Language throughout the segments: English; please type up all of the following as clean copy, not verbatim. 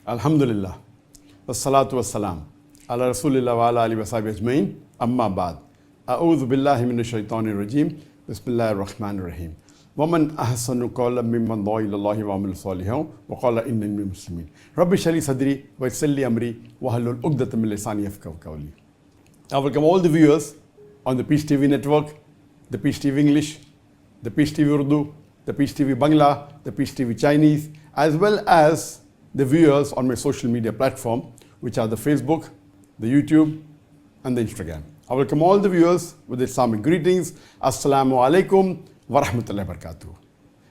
Alhamdulillah. Wassalatu wassalam. Ala Rasulillah wa ala alihi wa sahbihi ajmain. Amma ba'd. A'udhu billahi minash shaitanir rajim. Bismillahir rahmanir rahim. وَمَنْ أَحْسَنُ قَوْلًا مِمَّنْ دَعَا إِلَى اللَّهِ وَعَمِلَ صَالِحًا وَقَالَ إِنَّنِي مِنَ الْمُسْلِمِينَ رَبِّ اشْرَحْ لِي صَدْرِي وَيَسِّرْ لِي أَمْرِي وَاحْلُلْ عُقْدَةً مِنْ لِسَانِي يَفْقَهُوا قَوْلِي. I welcome all the viewers on the Peace TV network, the Peace TV English, the Peace TV Urdu, the Peace TV Bangla, the Peace TV Chinese, as well as the viewers on my social media platform, which are the Facebook, the YouTube, and the Instagram. I welcome all the viewers with Islamic greetings. Assalamu alaikum wa rahmatullahi wa barakatuh.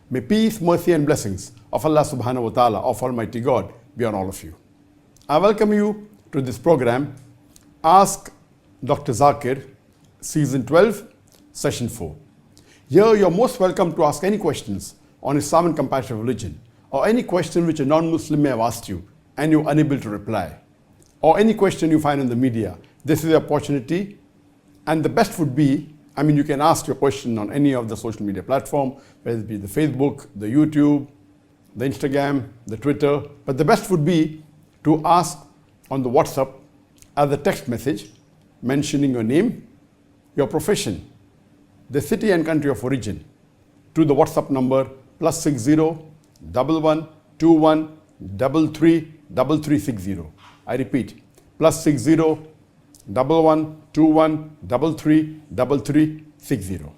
May peace, mercy, and blessings of Allah subhanahu wa ta'ala, of Almighty God, be on all of you. I welcome you to this program, Ask Dr. Zakir, Season 12, Session 4. Here you are most welcome to ask any questions on Islam and comparative religion, or any question which a non-Muslim may have asked you and you are unable to reply, or any question you find in the media. This is the opportunity, and the best would be, you can ask your question on any of the social media platform, whether it be the Facebook, the YouTube, the Instagram, the Twitter, but the best would be to ask on the WhatsApp as a text message, mentioning your name, your profession, the city and country of origin, to the WhatsApp number +60 11 21 33 3360. I repeat, +60 11 21 33 3360.